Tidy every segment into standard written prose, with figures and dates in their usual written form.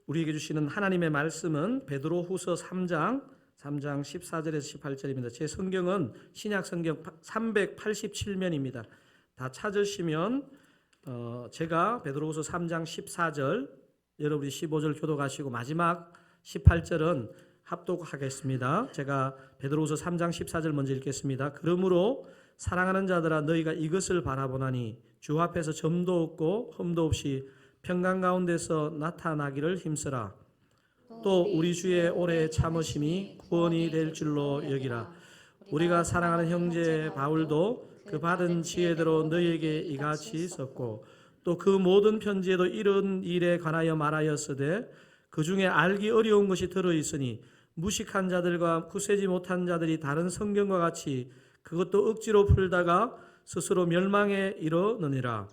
우리에게 주시는 하나님의 말씀은 베드로후서 3장 14절에서 18절입니다. 제 성경은 신약 성경 387면입니다. 다 찾으시면 제가 베드로후서 3장 14절, 여러분이 15절 교독하시고 마지막 18절은 합독하겠습니다. 제가 베드로후서 3장 14절 먼저 읽겠습니다. 그러므로 사랑하는 자들아 너희가 이것을 바라보나니 주 앞에서 점도 없고 흠도 없이 평강 가운데서 나타나기를 힘쓰라. 또 우리 주의 오래 참으심이 구원이 될 줄로 여기라. 우리가 사랑하는 형제 바울도 그 받은 지혜대로 너희에게 이같이 썼고 또 그 모든 편지에도 이런 일에 관하여 말하였으되 그 중에 알기 어려운 것이 들어있으니 무식한 자들과 굳세지 못한 자들이 다른 성경과 같이 그것도 억지로 풀다가 스스로 멸망에 이르느니라.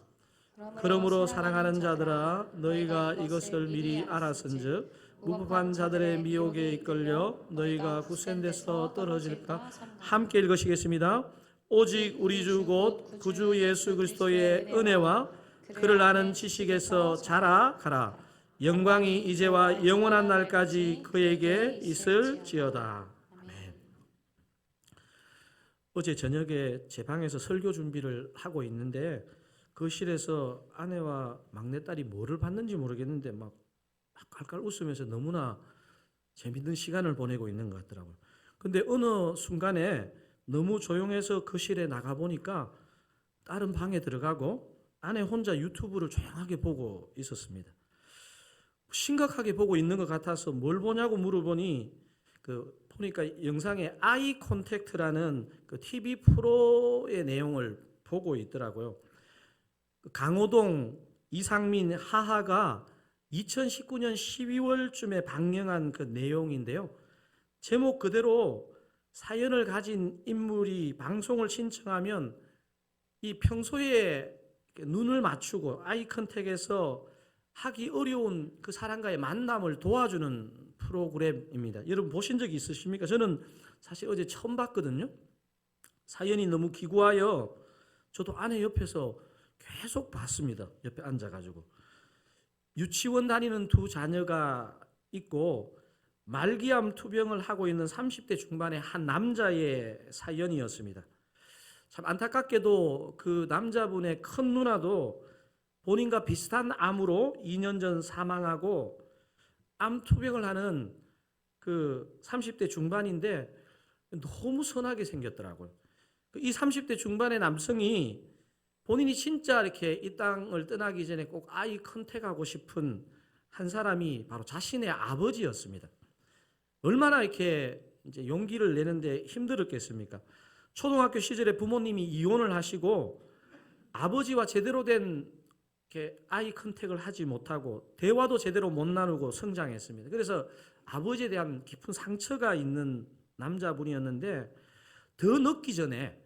그러므로 사랑하는 자들아 너희가 이것을 미리 알았은즉 무법한 자들의 미혹에 이끌려 너희가 굳센 데서 떨어질까. 함께 읽으시겠습니다. 오직 우리 주 곧 구주 예수 그리스도의 은혜와 그를 아는 지식에서 자라가라. 영광이 이제와 영원한 날까지 그에게 있을지어다. 아멘. 어제 저녁에 제 방에서 설교 준비를 하고 있는데 거실에서 아내와 막내딸이 뭐를 봤는지 모르겠는데 막 깔깔 웃으면서 너무나 재밌는 시간을 보내고 있는 것 같더라고요. 근데 어느 순간에 너무 조용해서 거실에 나가보니까 딸은 방에 들어가고 아내 혼자 유튜브를 조용하게 보고 있었습니다. 심각하게 보고 있는 것 같아서 뭘 보냐고 물어보니 보니까 영상에 아이 컨택트라는 그 TV 프로의 내용을 보고 있더라고요. 강호동, 이상민, 하하가 2019년 12월쯤에 방영한 그 내용인데요. 제목 그대로 사연을 가진 인물이 방송을 신청하면 이 평소에 눈을 맞추고 아이 컨택에서 하기 어려운 그 사람과의 만남을 도와주는 프로그램입니다. 여러분 보신 적이 있으십니까? 저는 사실 어제 처음 봤거든요. 사연이 너무 기구하여 저도 아내 옆에서 계속 봤습니다. 옆에 앉아가지고. 유치원 다니는 두 자녀가 있고 말기암 투병을 하고 있는 30대 중반의 한 남자의 사연이었습니다. 참 안타깝게도 그 남자분의 큰 누나도 본인과 비슷한 암으로 2년 전 사망하고 암 투병을 하는 그 30대 중반인데 너무 선하게 생겼더라고요. 이 30대 중반의 남성이 본인이 진짜 이렇게 이 땅을 떠나기 전에 꼭 아이 컨택하고 싶은 한 사람이 바로 자신의 아버지였습니다. 얼마나 이렇게 이제 용기를 내는데 힘들었겠습니까? 초등학교 시절에 부모님이 이혼을 하시고 아버지와 제대로 된 이렇게 아이 컨택을 하지 못하고 대화도 제대로 못 나누고 성장했습니다. 그래서 아버지에 대한 깊은 상처가 있는 남자분이었는데 더 늦기 전에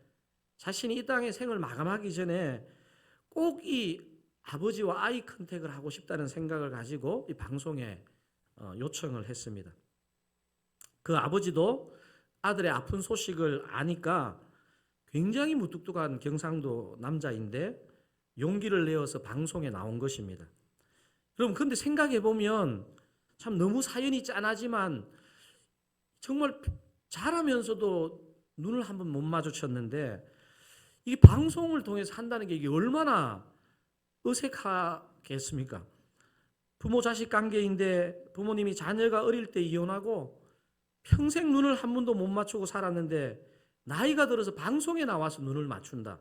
자신이 이 땅의 생을 마감하기 전에 꼭 이 아버지와 아이 컨택을 하고 싶다는 생각을 가지고 이 방송에 요청을 했습니다. 그 아버지도 아들의 아픈 소식을 아니까 굉장히 무뚝뚝한 경상도 남자인데 용기를 내어서 방송에 나온 것입니다. 여러분 근데 생각해 보면 참 너무 사연이 짠하지만 정말 잘하면서도 눈을 한번 못 마주쳤는데 이 방송을 통해서 한다는 게 이게 얼마나 어색하겠습니까? 부모 자식 관계인데 부모님이 자녀가 어릴 때 이혼하고 평생 눈을 한 번도 못 맞추고 살았는데 나이가 들어서 방송에 나와서 눈을 맞춘다.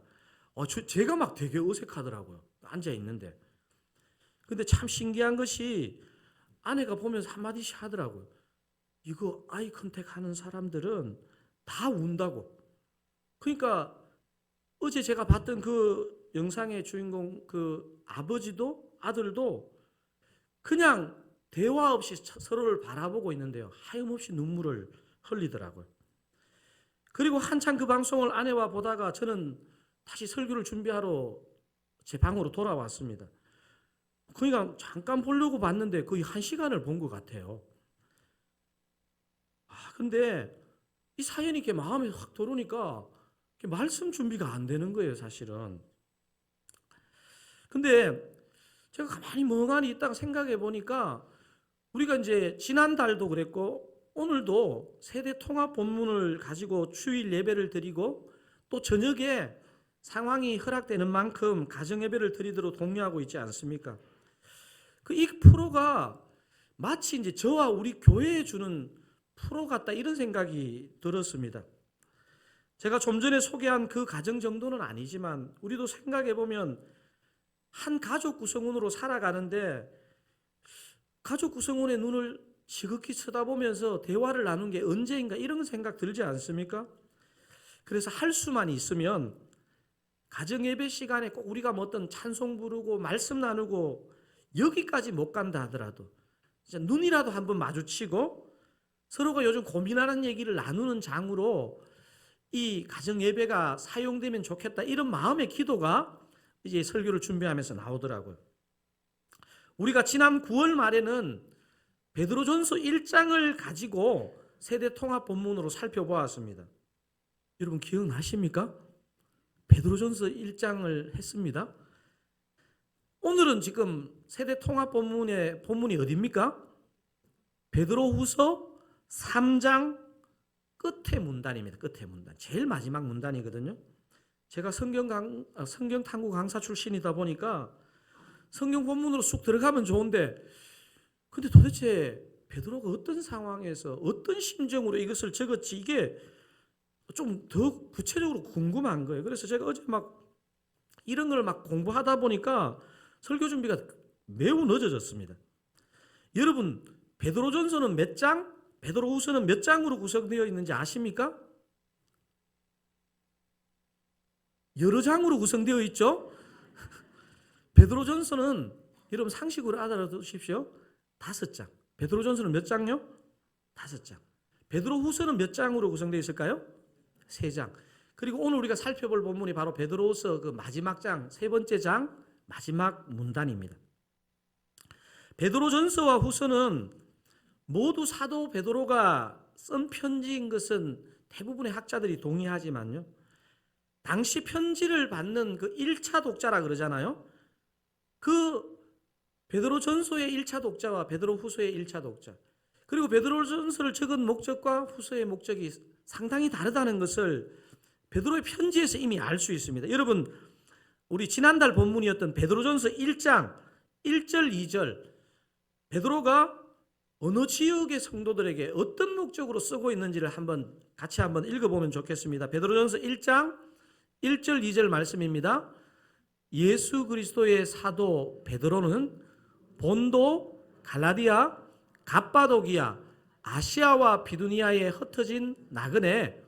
제가 막 되게 어색하더라고요. 앉아 있는데. 근데 참 신기한 것이 아내가 보면서 한마디씩 하더라고요. 이거 아이 컨택 하는 사람들은 다 운다고. 그러니까 어제 제가 봤던 그 영상의 주인공 그 아버지도 아들도 그냥 대화 없이 서로를 바라보고 있는데요. 하염없이 눈물을 흘리더라고요. 그리고 한참 그 방송을 아내와 보다가 저는 다시 설교를 준비하러 제 방으로 돌아왔습니다. 그러니까 잠깐 보려고 봤는데 거의 1시간을 본 것 같아요. 근데 이 사연이 이렇게 마음에 확 들어오니까 말씀 준비가 안 되는 거예요, 사실은. 근데 제가 가만히 멍하니 있다가 생각해 보니까 우리가 이제 지난달도 그랬고 오늘도 세대 통합 본문을 가지고 주일 예배를 드리고 또 저녁에 상황이 허락되는 만큼 가정 예배를 드리도록 독려하고 있지 않습니까? 이 프로가 마치 이제 저와 우리 교회에 주는 프로 같다 이런 생각이 들었습니다. 제가 좀 전에 소개한 그 가정 정도는 아니지만 우리도 생각해 보면 한 가족 구성원으로 살아가는데 가족 구성원의 눈을 지극히 쳐다보면서 대화를 나눈 게 언제인가 이런 생각 들지 않습니까? 그래서 할 수만 있으면 가정 예배 시간에 꼭 우리가 뭐 어떤 찬송 부르고 말씀 나누고 여기까지 못 간다 하더라도 진짜 눈이라도 한번 마주치고 서로가 요즘 고민하는 얘기를 나누는 장으로 이 가정 예배가 사용되면 좋겠다 이런 마음의 기도가 이제 설교를 준비하면서 나오더라고요. 우리가 지난 9월 말에는 베드로전서 1장을 가지고 세대 통합 본문으로 살펴보았습니다. 여러분 기억나십니까? 베드로전서 1장을 했습니다. 오늘은 지금 세대 통합 본문의 본문이 어디입니까? 베드로후서 3장 끝의 문단입니다. 끝의 문단. 제일 마지막 문단이거든요. 제가 성경 탐구 강사 출신이다 보니까 성경 본문으로 쑥 들어가면 좋은데 근데 도대체 베드로가 어떤 상황에서 어떤 심정으로 이것을 적었지 이게 좀 더 구체적으로 궁금한 거예요. 그래서 제가 어제 막 이런 걸 막 공부하다 보니까 설교 준비가 매우 늦어졌습니다. 여러분 베드로전서는 몇 장? 베드로후서는 몇 장으로 구성되어 있는지 아십니까? 여러 장으로 구성되어 있죠? 베드로전서는 여러분 상식으로 알아두십시오. 5장. 베드로전서는 몇 장요? 5장. 베드로후서는 몇 장으로 구성되어 있을까요? 3장. 그리고 오늘 우리가 살펴볼 본문이 바로 베드로후서 그 마지막 장, 3번째 장 마지막 문단입니다. 베드로전서와 후서는 모두 사도 베드로가 쓴 편지인 것은 대부분의 학자들이 동의하지만요. 당시 편지를 받는 그 1차 독자라 그러잖아요. 그 베드로전서의 1차 독자와 베드로후서의 1차 독자 그리고 베드로전서를 적은 목적과 후서의 목적이 상당히 다르다는 것을 베드로의 편지에서 이미 알 수 있습니다. 여러분 우리 지난달 본문이었던 베드로전서 1장 1절 2절 베드로가 어느 지역의 성도들에게 어떤 목적으로 쓰고 있는지를 같이 한번 읽어보면 좋겠습니다. 베드로전서 1장 1절 2절 말씀입니다. 예수 그리스도의 사도 베드로는 본도, 갈라디아, 갑바도기아, 아시아와 비두니아에 흩어진 나그네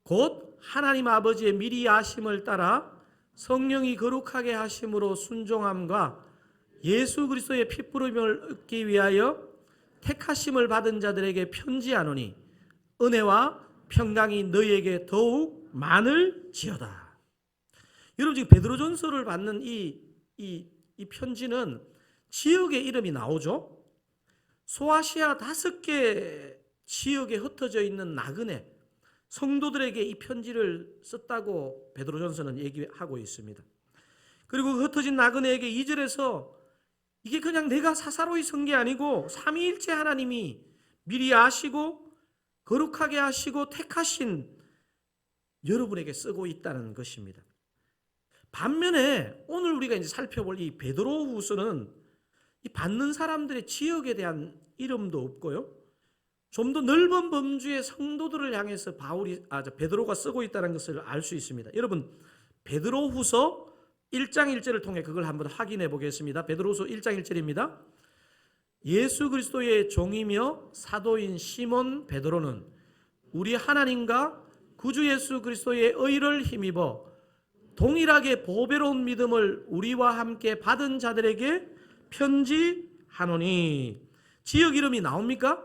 곧 하나님 아버지의 미리 아심을 따라 성령이 거룩하게 하심으로 순종함과 예수 그리스도의 핏부름을 얻기 위하여 택하심을 받은 자들에게 편지하노니 은혜와 평강이 너희에게 더욱 많을지어다. 여러분 지금 베드로전서를 받는 이 편지는 지역의 이름이 나오죠. 소아시아 5개 지역에 흩어져 있는 나그네 성도들에게 이 편지를 썼다고 베드로전서는 얘기하고 있습니다. 그리고 흩어진 나그네에게 2절에서 이게 그냥 내가 사사로이 쓴 게 아니고 삼위일체 하나님이 미리 아시고 거룩하게 하시고 택하신 여러분에게 쓰고 있다는 것입니다. 반면에 오늘 우리가 이제 살펴볼 이 베드로후서는 이 받는 사람들의 지역에 대한 이름도 없고요. 좀 더 넓은 범주의 성도들을 향해서 베드로가 쓰고 있다는 것을 알 수 있습니다. 여러분 베드로후서 1장 1절을 통해 그걸 한번 확인해 보겠습니다. 베드로후서 1장 1절입니다. 예수 그리스도의 종이며 사도인 시몬 베드로는 우리 하나님과 구주 예수 그리스도의 의를 힘입어 동일하게 보배로운 믿음을 우리와 함께 받은 자들에게 편지하노니. 지역 이름이 나옵니까?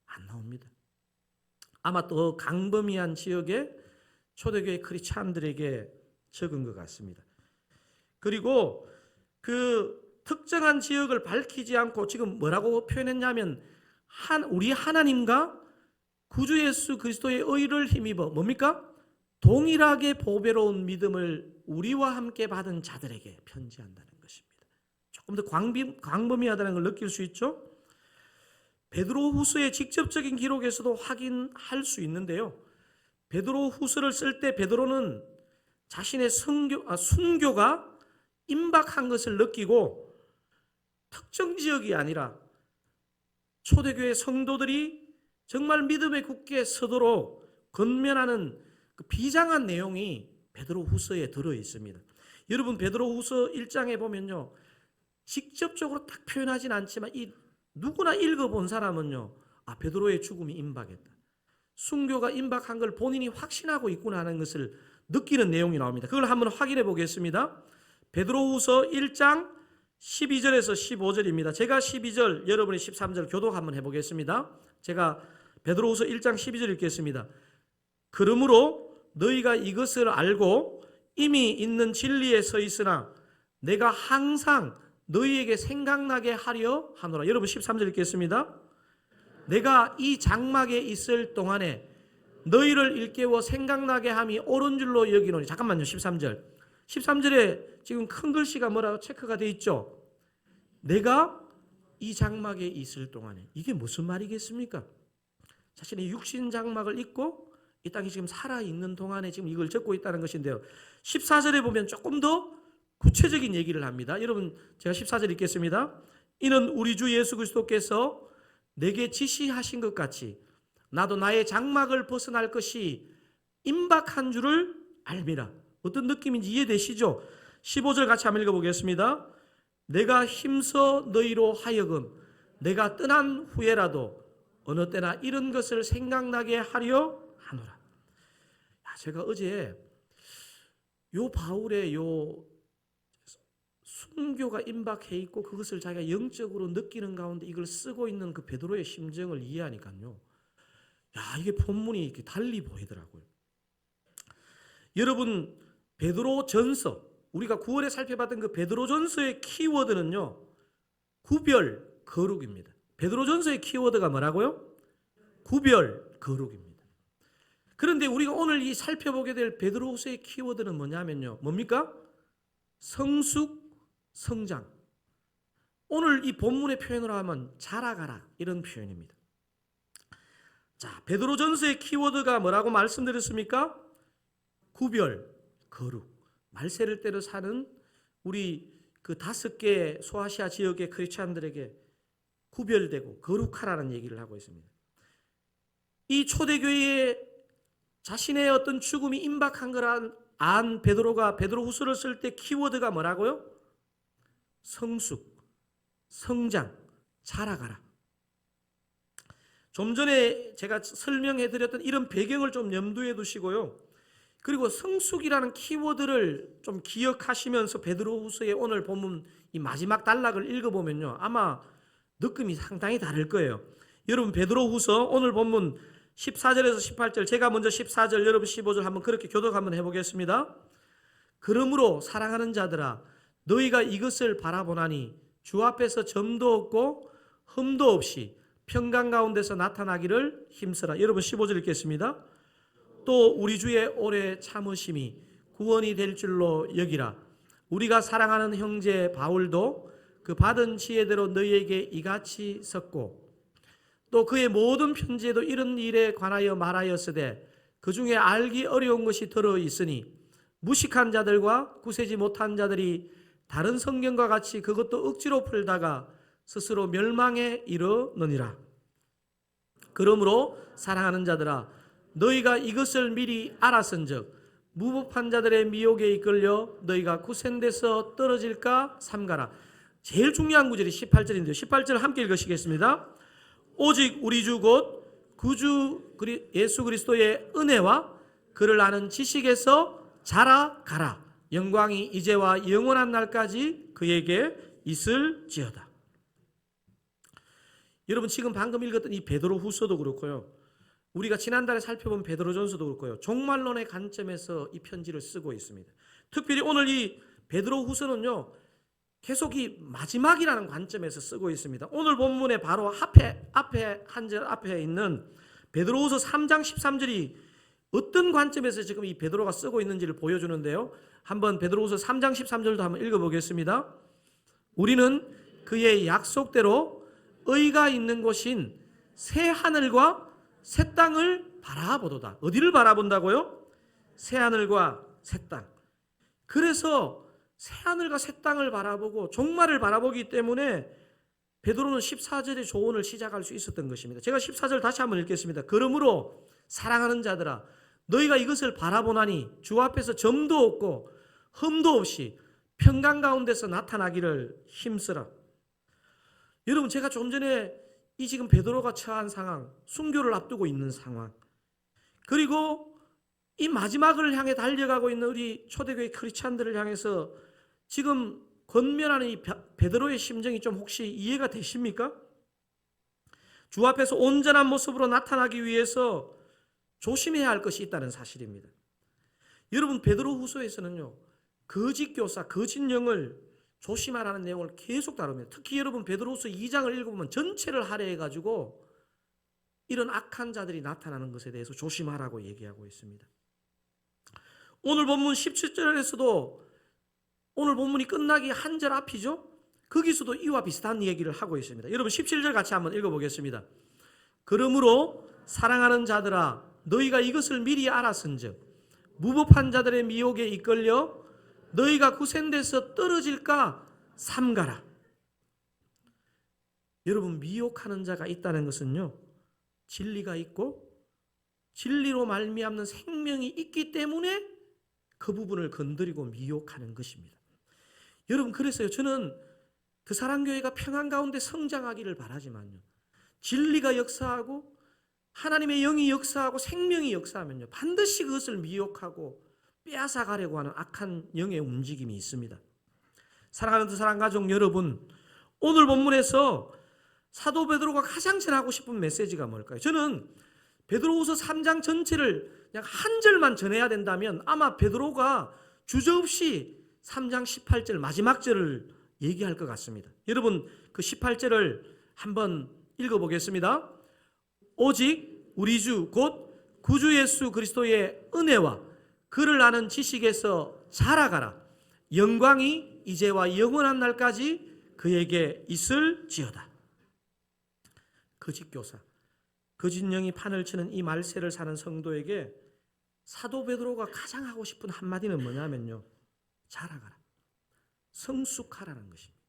안 나옵니다. 아마 또 강범위한 지역의 초대교회 크리스찬들에게 적은 것 같습니다. 그리고 그 특정한 지역을 밝히지 않고 지금 뭐라고 표현했냐면 우리 하나님과 구주 예수 그리스도의 의를 힘입어 뭡니까? 동일하게 보배로운 믿음을 우리와 함께 받은 자들에게 편지한다는 것입니다. 조금 더 광범위하다는 걸 느낄 수 있죠? 베드로후서의 직접적인 기록에서도 확인할 수 있는데요. 베드로후서를 쓸 때 베드로는 자신의 순교가 임박한 것을 느끼고 특정 지역이 아니라 초대교회 성도들이 정말 믿음에 굳게 서도록 권면하는 그 비장한 내용이 베드로후서에 들어 있습니다. 여러분, 베드로후서 1장에 보면요, 직접적으로 딱 표현하진 않지만 이 누구나 읽어본 사람은요, 베드로의 죽음이 임박했다, 순교가 임박한 걸 본인이 확신하고 있구나 하는 것을 느끼는 내용이 나옵니다. 그걸 한번 확인해 보겠습니다. 베드로후서 1장 12절에서 15절입니다. 제가 12절, 여러분이 13절 교독 한번 해보겠습니다. 제가 베드로후서 1장 12절 읽겠습니다. 그러므로 너희가 이것을 알고 이미 있는 진리에 서 있으나 내가 항상 너희에게 생각나게 하려 하노라. 여러분 13절 읽겠습니다. 내가 이 장막에 있을 동안에 너희를 일깨워 생각나게 함이 옳은 줄로 여기노니. 잠깐만요. 13절. 13절에 지금 큰 글씨가 뭐라고 체크가 돼 있죠. 내가 이 장막에 있을 동안에. 이게 무슨 말이겠습니까? 자신의 육신 장막을 입고 이 땅에 지금 살아있는 동안에 지금 이걸 적고 있다는 것인데요. 14절에 보면 조금 더 구체적인 얘기를 합니다. 여러분, 제가 14절 읽겠습니다. 이는 우리 주 예수 그리스도께서 내게 지시하신 것 같이 나도 나의 장막을 벗어날 것이 임박한 줄을 알미라. 어떤 느낌인지 이해되시죠? 15절 같이 한번 읽어보겠습니다. 내가 힘써 너희로 하여금 내가 떠난 후에라도 어느 때나 이런 것을 생각나게 하려 하노라. 제가 어제 요 바울의 요 순교가 임박해 있고 그것을 자기가 영적으로 느끼는 가운데 이걸 쓰고 있는 그 베드로의 심정을 이해하니까요, 이게 본문이 이렇게 달리 보이더라고요. 여러분, 베드로 전서, 우리가 9월에 살펴봤던 그 베드로 전서의 키워드는요, 구별, 거룩입니다. 베드로 전서의 키워드가 뭐라고요? 구별, 거룩입니다. 그런데 우리가 오늘 이 살펴보게 될 베드로후서의 키워드는 뭐냐면요, 뭡니까? 성숙, 성장. 오늘 이 본문의 표현으로 하면 자라가라, 이런 표현입니다. 자, 베드로전서의 키워드가 뭐라고 말씀드렸습니까? 구별, 거룩. 말세를 때려 사는 우리 그 5개 소아시아 지역의 크리스찬들에게 구별되고 거룩하라는 얘기를 하고 있습니다. 이 초대교회에 자신의 어떤 죽음이 임박한 걸 안 베드로가 베드로후서를 쓸 때 키워드가 뭐라고요? 성숙, 성장, 자라가라. 좀 전에 제가 설명해 드렸던 이런 배경을 좀 염두에 두시고요. 그리고 성숙이라는 키워드를 좀 기억하시면서 베드로후서의 오늘 본문 이 마지막 단락을 읽어보면요, 아마 느낌이 상당히 다를 거예요. 여러분, 베드로후서 오늘 본문 14절에서 18절, 제가 먼저 14절, 여러분 15절 한번 그렇게 교독 한번 해보겠습니다. 그러므로 사랑하는 자들아, 너희가 이것을 바라보나니 주 앞에서 점도 없고 흠도 없이 평강 가운데서 나타나기를 힘쓰라. 여러분 15절 읽겠습니다. 또 우리 주의 오래 참으심이 구원이 될 줄로 여기라. 우리가 사랑하는 형제 바울도 그 받은 지혜대로 너희에게 이같이 썼고 또 그의 모든 편지에도 이런 일에 관하여 말하였으되 그 중에 알기 어려운 것이 들어있으니 무식한 자들과 구세지 못한 자들이 다른 성경과 같이 그것도 억지로 풀다가 스스로 멸망에 이르느니라. 그러므로 사랑하는 자들아, 너희가 이것을 미리 알았은즉 무법한 자들의 미혹에 이끌려 너희가 구센돼서 떨어질까 삼가라. 제일 중요한 구절이 18절인데요. 18절 함께 읽으시겠습니다. 오직 우리 주 곧 구주 예수 그리스도의 은혜와 그를 아는 지식에서 자라가라. 영광이 이제와 영원한 날까지 그에게 있을지어다. 여러분, 지금 방금 읽었던 이 베드로후서도 그렇고요, 우리가 지난달에 살펴본 베드로전서도 그렇고요, 종말론의 관점에서 이 편지를 쓰고 있습니다. 특별히 오늘 이 베드로후서는요, 계속 이 마지막이라는 관점에서 쓰고 있습니다. 오늘 본문의 바로 앞에 한 절 앞에 있는 베드로후서 3장 13절이 어떤 관점에서 지금 이 베드로가 쓰고 있는지를 보여주는데요. 한번 베드로후서 3장 13절도 한번 읽어보겠습니다. 우리는 그의 약속대로 의가 있는 곳인 새 하늘과 새 땅을 바라보도다. 어디를 바라본다고요? 새 하늘과 새 땅. 그래서 새 하늘과 새 땅을 바라보고 종말을 바라보기 때문에 베드로는 14절의 조언을 시작할 수 있었던 것입니다. 제가 14절 다시 한번 읽겠습니다. 그러므로 사랑하는 자들아, 너희가 이것을 바라보나니 주 앞에서 점도 없고 흠도 없이 평강 가운데서 나타나기를 힘쓰라. 여러분, 제가 좀 전에 이 지금 베드로가 처한 상황, 순교를 앞두고 있는 상황, 그리고 이 마지막을 향해 달려가고 있는 우리 초대교회 크리스찬들을 향해서 지금 권면하는 이 베드로의 심정이 좀 혹시 이해가 되십니까? 주 앞에서 온전한 모습으로 나타나기 위해서 조심해야 할 것이 있다는 사실입니다. 여러분, 베드로 후서에서는요, 거짓 교사, 거짓 영을 조심하라는 내용을 계속 다룹니다. 특히 여러분 베드로후서 2장을 읽어보면 전체를 할애해가지고 이런 악한 자들이 나타나는 것에 대해서 조심하라고 얘기하고 있습니다. 오늘 본문 17절에서도 오늘 본문이 끝나기 한 절 앞이죠. 거기서도 이와 비슷한 얘기를 하고 있습니다. 여러분 17절 같이 한번 읽어보겠습니다. 그러므로 사랑하는 자들아, 너희가 이것을 미리 알았은즉 무법한 자들의 미혹에 이끌려 너희가 구센돼서 떨어질까 삼가라. 여러분, 미혹하는 자가 있다는 것은요, 진리가 있고 진리로 말미암는 생명이 있기 때문에 그 부분을 건드리고 미혹하는 것입니다. 여러분, 그래서요, 저는 그 사랑교회가 평안 가운데 성장하기를 바라지만요, 진리가 역사하고 하나님의 영이 역사하고 생명이 역사하면요, 반드시 그것을 미혹하고 빼앗아가려고 하는 악한 영의 움직임이 있습니다. 사랑하는 두 사랑 가족 여러분, 오늘 본문에서 사도 베드로가 가장 전하고 싶은 메시지가 뭘까요? 저는 베드로후서 3장 전체를 그냥 한 절만 전해야 된다면 아마 베드로가 주저없이 3장 18절 마지막 절을 얘기할 것 같습니다. 여러분, 그 18절을 한번 읽어보겠습니다. 오직 우리 주 곧 구주 예수 그리스도의 은혜와 그를 아는 지식에서 자라가라. 영광이 이제와 영원한 날까지 그에게 있을지어다. 거짓 교사, 거짓 영이 판을 치는 이 말세를 사는 성도에게 사도 베드로가 가장 하고 싶은 한마디는 뭐냐면요, 자라가라, 성숙하라는 것입니다.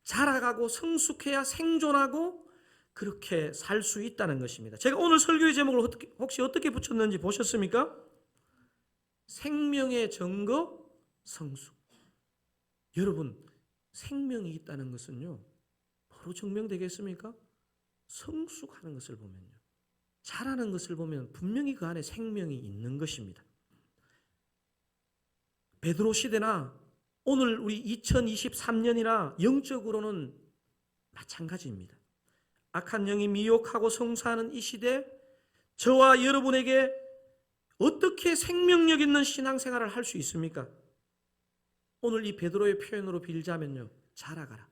자라가고 성숙해야 생존하고 그렇게 살 수 있다는 것입니다. 제가 오늘 설교의 제목을 혹시 어떻게 붙였는지 보셨습니까? 생명의 증거 성숙. 여러분, 생명이 있다는 것은요, 바로 증명되겠습니까? 성숙하는 것을 보면요, 자라는 것을 보면 분명히 그 안에 생명이 있는 것입니다. 베드로 시대나 오늘 우리 2023년이나 영적으로는 마찬가지입니다. 악한 영이 미혹하고 성사하는 이 시대, 저와 여러분에게 어떻게 생명력 있는 신앙생활을 할 수 있습니까? 오늘 이 베드로의 표현으로 빌자면요, 자라가라.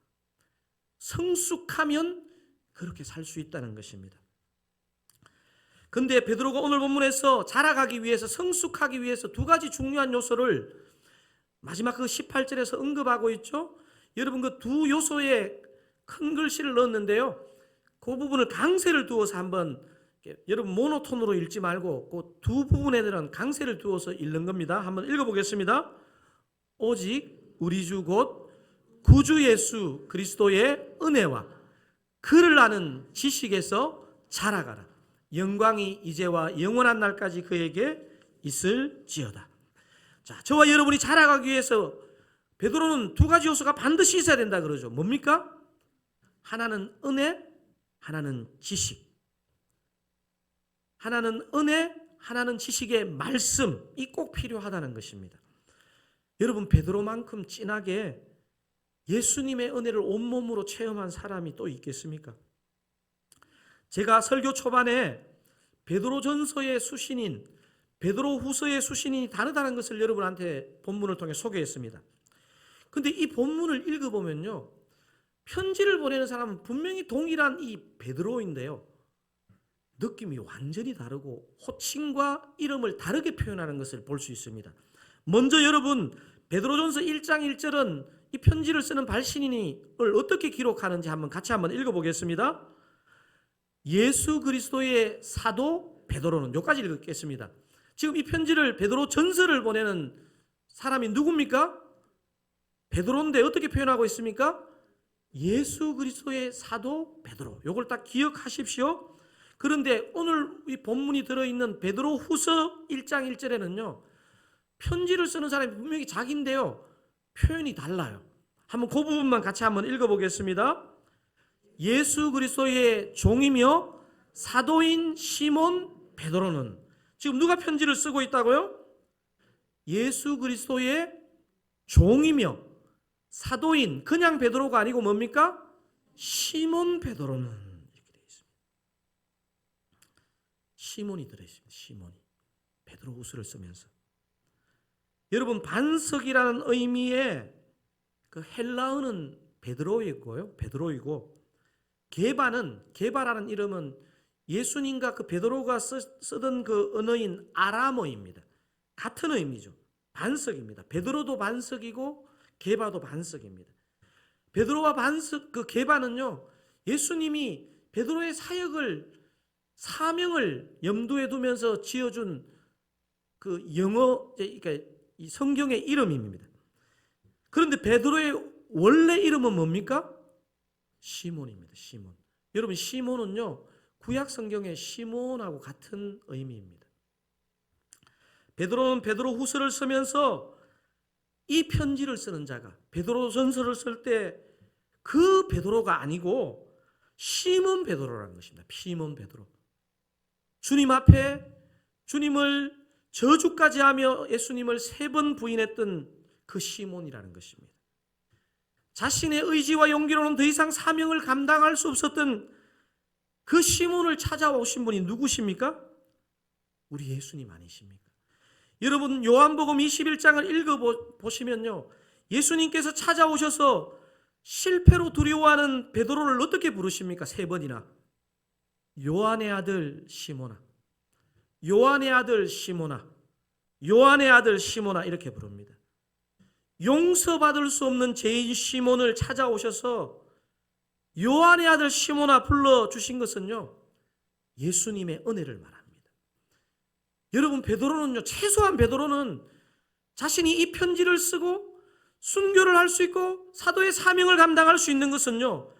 성숙하면 그렇게 살 수 있다는 것입니다. 근데 베드로가 오늘 본문에서 자라가기 위해서, 성숙하기 위해서 두 가지 중요한 요소를 마지막 그 18절에서 언급하고 있죠. 여러분, 그 두 요소에 큰 글씨를 넣었는데요, 그 부분을 강세를 두어서 한번, 여러분 모노톤으로 읽지 말고 그 두 부분에 대한 강세를 두어서 읽는 겁니다. 한번 읽어보겠습니다. 오직 우리 주 곧 구주 예수 그리스도의 은혜와 그를 아는 지식에서 자라가라. 영광이 이제와 영원한 날까지 그에게 있을지어다. 자, 저와 여러분이 자라가기 위해서 베드로는 두 가지 요소가 반드시 있어야 된다 그러죠. 뭡니까? 하나는 은혜, 하나는 지식. 하나는 은혜, 하나는 지식의 말씀이 꼭 필요하다는 것입니다. 여러분, 베드로만큼 진하게 예수님의 은혜를 온몸으로 체험한 사람이 또 있겠습니까? 제가 설교 초반에 베드로전서의 수신인, 베드로후서의 수신인이 다르다는 것을 여러분한테 본문을 통해 소개했습니다. 그런데 이 본문을 읽어보면요, 편지를 보내는 사람은 분명히 동일한 이 베드로인데요, 느낌이 완전히 다르고 호칭과 이름을 다르게 표현하는 것을 볼 수 있습니다. 먼저 여러분, 베드로전서 1장 1절은 이 편지를 쓰는 발신인을 어떻게 기록하는지 같이 한번 읽어보겠습니다. 예수 그리스도의 사도 베드로는, 여기까지 읽겠습니다. 지금 이 편지를 베드로 전서를 보내는 사람이 누굽니까? 베드로인데 어떻게 표현하고 있습니까? 예수 그리스도의 사도 베드로. 이걸 딱 기억하십시오. 그런데 오늘 이 본문이 들어있는 베드로 후서 1장 1절에는요 편지를 쓰는 사람이 분명히 자기인데요 표현이 달라요. 한번 그 부분만 같이 한번 읽어보겠습니다. 예수 그리스도의 종이며 사도인 시몬 베드로는, 지금 누가 편지를 쓰고 있다고요? 예수 그리스도의 종이며 사도인, 그냥 베드로가 아니고 뭡니까? 시몬 베드로는, 이렇게 되어 있습니다. 시몬이 들어있습니다. 시몬이 베드로 후서를 쓰면서. 여러분, 반석이라는 의미의 그 헬라어는 베드로이고 게바라는 이름은 예수님과 그 베드로가 쓰던 그 언어인 아람어입니다. 같은 의미죠. 반석입니다. 베드로도 반석이고 게바도 반석입니다. 베드로와 그 게바는요 예수님이 베드로의 사명을 염두에 두면서 지어준 그 그러니까 이 성경의 이름입니다. 그런데 베드로의 원래 이름은 뭡니까? 시몬입니다. 시몬. 여러분, 시몬은요 구약 성경의 시몬하고 같은 의미입니다. 베드로는 베드로 후서를 쓰면서 이 편지를 쓰는 자가 베드로 전서를 쓸 때 그 베드로가 아니고 시몬 베드로라는 것입니다. 시몬 베드로. 주님 앞에 주님을 저주까지 하며 예수님을 3번 부인했던 그 시몬이라는 것입니다. 자신의 의지와 용기로는 더 이상 사명을 감당할 수 없었던 그 시몬을 찾아오신 분이 누구십니까? 우리 예수님 아니십니까? 여러분, 요한복음 21장을 읽어보시면요 예수님께서 찾아오셔서 실패로 두려워하는 베드로를 어떻게 부르십니까? 3번이나 요한의 아들 시몬아, 요한의 아들 시몬아, 요한의 아들 시몬아, 이렇게 부릅니다. 용서받을 수 없는 죄인 시몬을 찾아오셔서 요한의 아들 시몬아 불러주신 것은요 예수님의 은혜를 말합니다. 여러분, 베드로는요, 최소한 베드로는 자신이 이 편지를 쓰고 순교를 할 수 있고 사도의 사명을 감당할 수 있는 것은요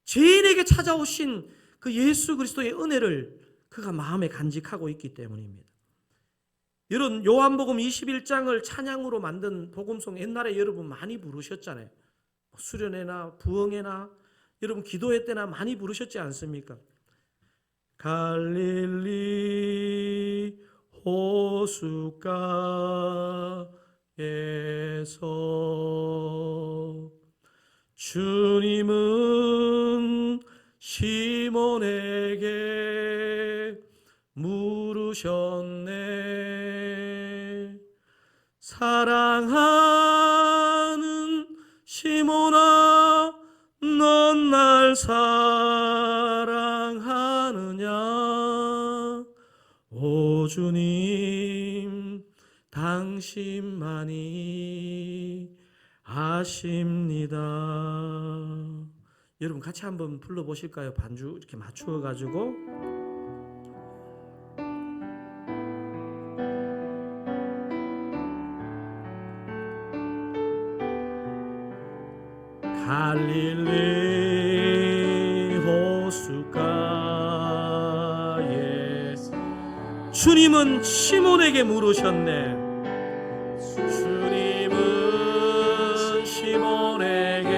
죄인에게 찾아오신 그 예수 그리스도의 은혜를 그가 마음에 간직하고 있기 때문입니다. 여러분, 요한복음 21장을 찬양으로 만든 복음송 옛날에 여러분 많이 부르셨잖아요. 수련회나 부흥회나 여러분 기도회 때나 많이 부르셨지 않습니까? 갈릴리 호숫가에서 주님은 시몬에게 물으셨네. 사랑하는 시몬아, 넌 날 사랑하느냐? 오 주님, 당신만이 아십니다. 여러분, 같이 한번 불러보실까요? 반주 이렇게 맞추어가지고. 갈릴리 호숫가에 주님은 시몬에게 물으셨네. 주님은 시몬에게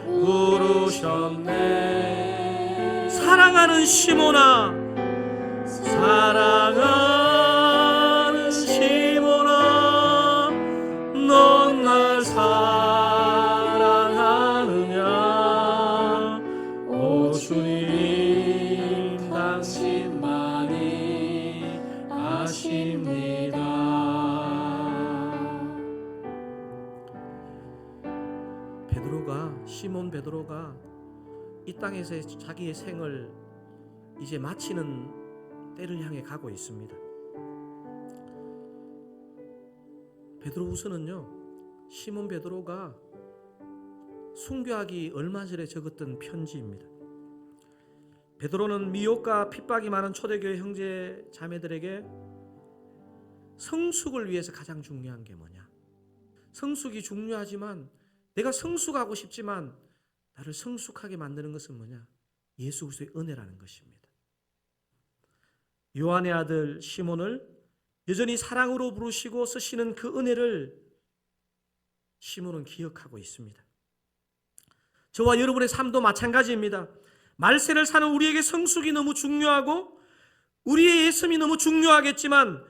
물으셨네. 사랑하는 시몬아, 사랑하는 시몬아, 넌 날 사랑하느냐? 오 주님, 당신만이 아십니다. 시몬 베드로가 이 땅에서 자기의 생을 이제 마치는 때를 향해 가고 있습니다. 베드로후서는요 시몬 베드로가 순교하기 얼마 전에 적었던 편지입니다. 베드로는 미혹과 핍박이 많은 초대교회 형제 자매들에게 성숙을 위해서 가장 중요한 게 뭐냐? 성숙이 중요하지만 내가 성숙하고 싶지만 나를 성숙하게 만드는 것은 뭐냐? 예수 그리스도의 은혜라는 것입니다. 요한의 아들 시몬을 여전히 사랑으로 부르시고 쓰시는 그 은혜를 시몬은 기억하고 있습니다. 저와 여러분의 삶도 마찬가지입니다. 말세를 사는 우리에게 성숙이 너무 중요하고 우리의 예수님이 너무 중요하겠지만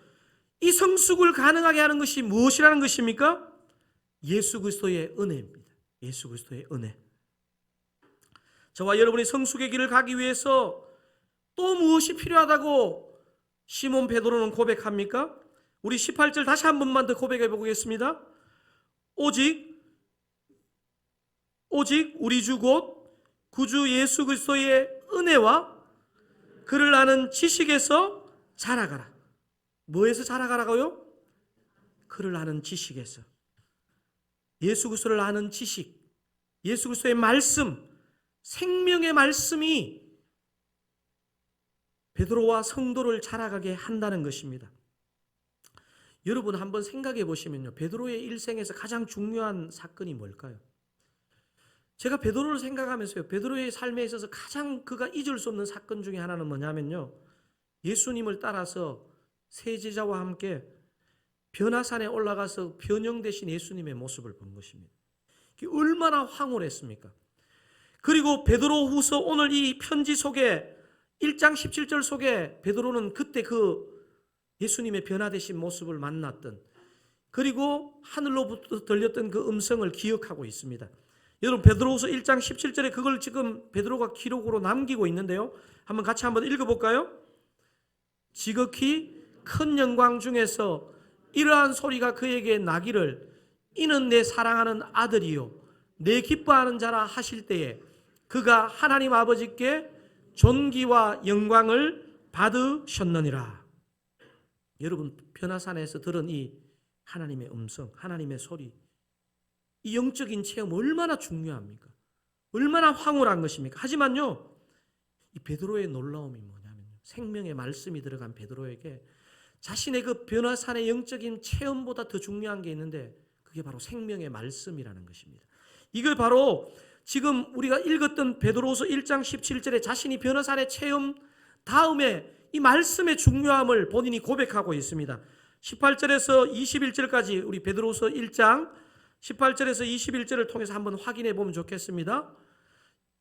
이 성숙을 가능하게 하는 것이 무엇이라는 것입니까? 예수 그리스도의 은혜입니다. 예수 그리스도의 은혜. 저와 여러분이 성숙의 길을 가기 위해서 또 무엇이 필요하다고 시몬 베드로는 고백합니까? 우리 18절 다시 한 번만 더 고백해 보겠습니다. 오직 우리 주 곧 구주 예수 그리스도의 은혜와 그를 아는 지식에서 자라가라. 뭐에서 자라가라고요? 그를 아는 지식에서. 예수 그리스도를 아는 지식, 예수 그리스도의 말씀, 생명의 말씀이 베드로와 성도를 자라가게 한다는 것입니다. 여러분 한번 생각해 보시면요, 베드로의 일생에서 가장 중요한 사건이 뭘까요? 제가 베드로를 생각하면서요, 베드로의 삶에 있어서 가장 그가 잊을 수 없는 사건 중에 하나는 뭐냐면요, 예수님을 따라서 세 제자와 함께 변화산에 올라가서 변형되신 예수님의 모습을 본 것입니다. 얼마나 황홀했습니까? 그리고 베드로후서 오늘 이 편지 속에 1장 17절 속에 베드로는 그때 그 예수님의 변화되신 모습을 만났던, 그리고 하늘로부터 들렸던 그 음성을 기억하고 있습니다. 여러분 베드로후서 1장 17절에 그걸 지금 베드로가 기록으로 남기고 있는데요, 같이 한번 읽어볼까요? 지극히 큰 영광 중에서 이러한 소리가 그에게 나기를 이는 내 사랑하는 아들이요 내 기뻐하는 자라 하실 때에 그가 하나님 아버지께 존귀와 영광을 받으셨느니라. 여러분 변화산에서 들은 이 하나님의 음성, 하나님의 소리, 이 영적인 체험 얼마나 중요합니까? 얼마나 황홀한 것입니까? 하지만요, 이 베드로의 놀라움이 뭐냐면요, 생명의 말씀이 들어간 베드로에게 자신의 그 변화산의 영적인 체험보다 더 중요한 게 있는데 그게 바로 생명의 말씀이라는 것입니다. 이걸 바로 지금 우리가 읽었던 베드로후서 1장 17절에 자신이 변화산의 체험 다음에 이 말씀의 중요함을 본인이 고백하고 있습니다. 18절에서 21절까지 우리 베드로후서 1장 18절에서 21절을 통해서 한번 확인해 보면 좋겠습니다.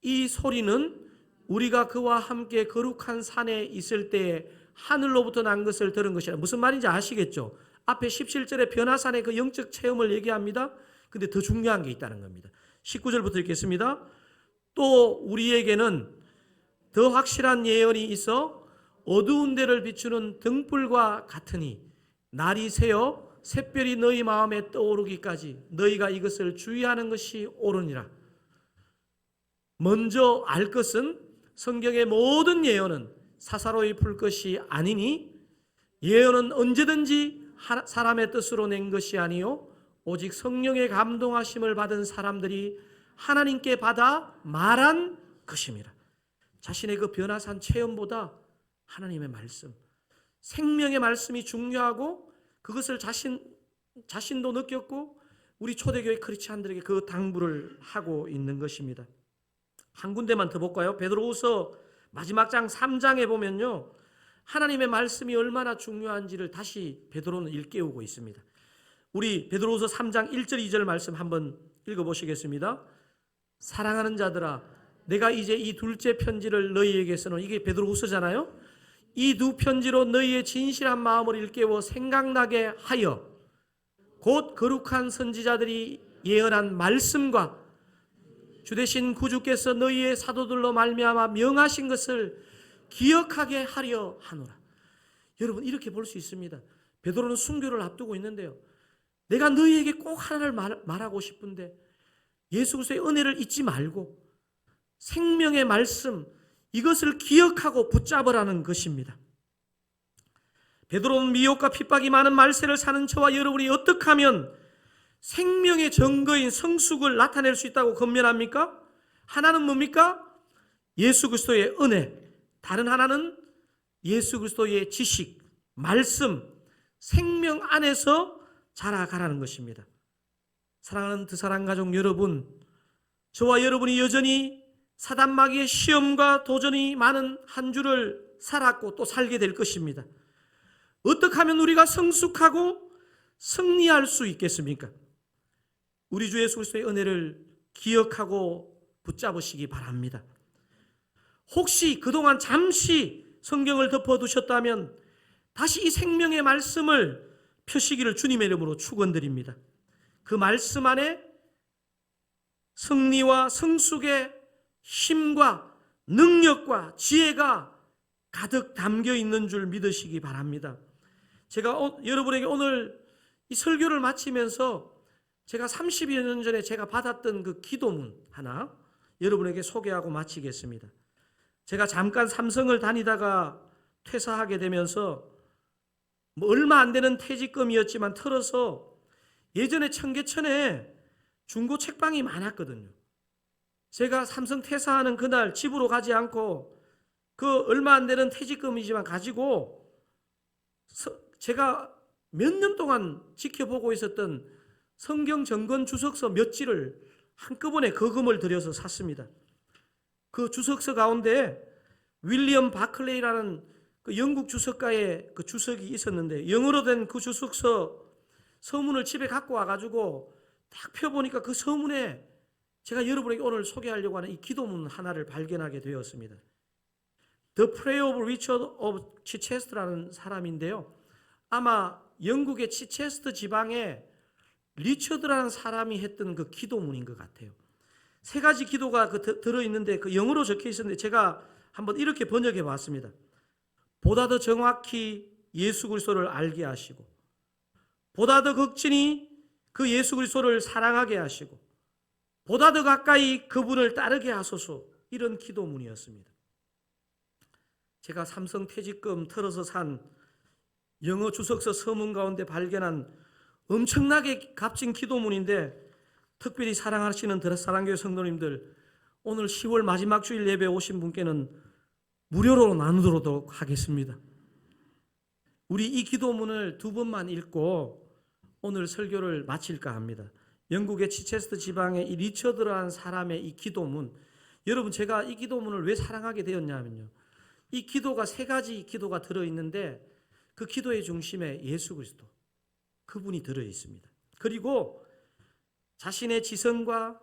이 소리는 우리가 그와 함께 거룩한 산에 있을 때에 하늘로부터 난 것을 들은 것이라. 무슨 말인지 아시겠죠? 앞에 17절에 변화산의 그 영적 체험을 얘기합니다. 근데 더 중요한 게 있다는 겁니다. 19절부터 읽겠습니다. 또 우리에게는 더 확실한 예언이 있어 어두운 데를 비추는 등불과 같으니 날이 새어 샛별이 너희 마음에 떠오르기까지 너희가 이것을 주의하는 것이 옳으니라. 먼저 알 것은 성경의 모든 예언은 사사로이 풀 것이 아니니 예언은 언제든지 사람의 뜻으로 낸 것이 아니요 오직 성령의 감동하심을 받은 사람들이 하나님께 받아 말한 것임이라. 자신의 그 변화산 체험보다 하나님의 말씀, 생명의 말씀이 중요하고 그것을 자신도 느꼈고 우리 초대교회 크리스찬들에게 그 당부를 하고 있는 것입니다. 한 군데만 더 볼까요? 베드로후서 마지막 장 3장에 보면요, 하나님의 말씀이 얼마나 중요한지를 다시 베드로는 일깨우고 있습니다. 우리 베드로후서 3장 1절 2절 말씀 한번 읽어보시겠습니다. 사랑하는 자들아, 내가 이제 이 둘째 편지를 너희에게 쓰노니, 이게 베드로후서잖아요. 이 두 편지로 너희의 진실한 마음을 일깨워 생각나게 하여 곧 거룩한 선지자들이 예언한 말씀과 주 되신 구주께서 너희의 사도들로 말미암아 명하신 것을 기억하게 하려 하노라. 여러분 이렇게 볼 수 있습니다. 베드로는 순교를 앞두고 있는데요, 내가 너희에게 꼭 하나를 말하고 싶은데 예수 그리스도의 은혜를 잊지 말고 생명의 말씀, 이것을 기억하고 붙잡으라는 것입니다. 베드로는 미혹과 핍박이 많은 말세를 사는 저와 여러분이 어떻게 하면 생명의 증거인 성숙을 나타낼 수 있다고 권면합니까? 하나는 뭡니까? 예수 그리스도의 은혜, 다른 하나는 예수 그리스도의 지식, 말씀, 생명 안에서 자라가라는 것입니다. 사랑하는 드사랑 가족 여러분, 저와 여러분이 여전히 사단마귀의 시험과 도전이 많은 한 주를 살았고 또 살게 될 것입니다. 어떻게 하면 우리가 성숙하고 승리할 수 있겠습니까? 우리 주 예수 그리스도의 은혜를 기억하고 붙잡으시기 바랍니다. 혹시 그동안 잠시 성경을 덮어두셨다면 다시 이 생명의 말씀을 펴시기를 주님의 이름으로 축원드립니다. 그 말씀 안에 승리와 성숙의 힘과 능력과 지혜가 가득 담겨 있는 줄 믿으시기 바랍니다. 제가 여러분에게 오늘 이 설교를 마치면서 제가 30여 년 전에 제가 받았던 그 기도문 하나 여러분에게 소개하고 마치겠습니다. 제가 잠깐 삼성을 다니다가 퇴사하게 되면서 얼마 안 되는 퇴직금이었지만 털어서 예전에 청계천에 중고 책방이 많았거든요. 제가 삼성 퇴사하는 그날 집으로 가지 않고 그 얼마 안 되는 퇴직금이지만 가지고 제가 몇 년 동안 지켜보고 있었던 성경 정건 주석서 몇 지를 한꺼번에 거금을 들여서 샀습니다. 그 주석서 가운데 윌리엄 바클레이라는 그 영국 주석가의 그 주석이 있었는데 영어로 된 그 주석서 서문을 집에 갖고 와가지고 딱 펴보니까 그 서문에 제가 여러분에게 오늘 소개하려고 하는 이 기도문 하나를 발견하게 되었습니다. The Prayer of Richard of Chichester라는 사람인데요. 아마 영국의 치체스터 지방에 리처드라는 사람이 했던 그 기도문인 것 같아요. 세 가지 기도가 들어있는데 그 영어로 적혀 있었는데 제가 한번 이렇게 번역해 봤습니다. 보다 더 정확히 예수 그리스도를 알게 하시고 보다 더 극진히 그 예수 그리스도를 사랑하게 하시고 보다 더 가까이 그분을 따르게 하소서, 이런 기도문이었습니다. 제가 삼성 퇴직금 털어서 산 영어 주석서 서문 가운데 발견한 엄청나게 값진 기도문인데 특별히 사랑하시는 사랑교회 성도님들 오늘 10월 마지막 주일 예배 오신 분께는 무료로 나누도록 하겠습니다. 우리 이 기도문을 2번만 읽고 오늘 설교를 마칠까 합니다. 영국의 치체스터 지방의 이 리처드라는 사람의 이 기도문, 여러분 제가 이 기도문을 왜 사랑하게 되었냐면요, 이 기도가 세 가지 기도가 들어있는데 그 기도의 중심에 예수 그리스도 그분이 들어있습니다. 그리고 자신의 지성과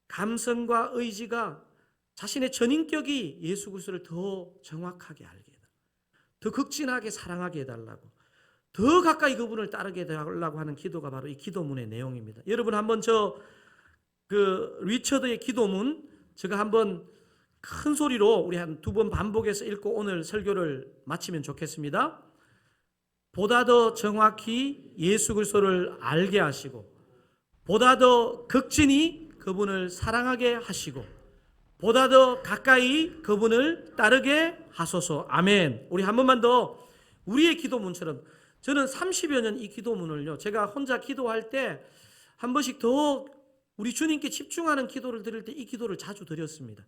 감성과 의지가 자신의 전인격이 예수 그리스도를 더 정확하게 알게 해달라고, 더 극진하게 사랑하게 해달라고, 더 가까이 그분을 따르게 해달라고 하는 기도가 바로 이 기도문의 내용입니다. 여러분 한번 리처드의 기도문 제가 한번 큰 소리로 우리 한 2번 반복해서 읽고 오늘 설교를 마치면 좋겠습니다. 보다 더 정확히 예수 그리스도를 알게 하시고 보다 더 극진히 그분을 사랑하게 하시고 보다 더 가까이 그분을 따르게 하소서. 아멘. 우리 한 번만 더 우리의 기도문처럼, 저는 30여 년 이 기도문을요, 제가 혼자 기도할 때 한 번씩 더 우리 주님께 집중하는 기도를 드릴 때 이 기도를 자주 드렸습니다.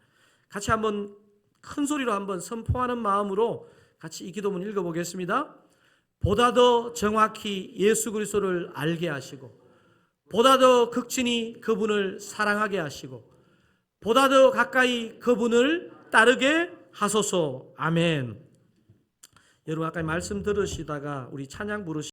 같이 한번 큰 소리로 한번 선포하는 마음으로 같이 이 기도문 읽어보겠습니다. 보다 더 정확히 예수 그리스도를 알게 하시고 보다 더 극진히 그분을 사랑하게 하시고 보다 더 가까이 그분을 따르게 하소서. 아멘. 여러분 아까 말씀 들으시다가 우리 찬양 부르시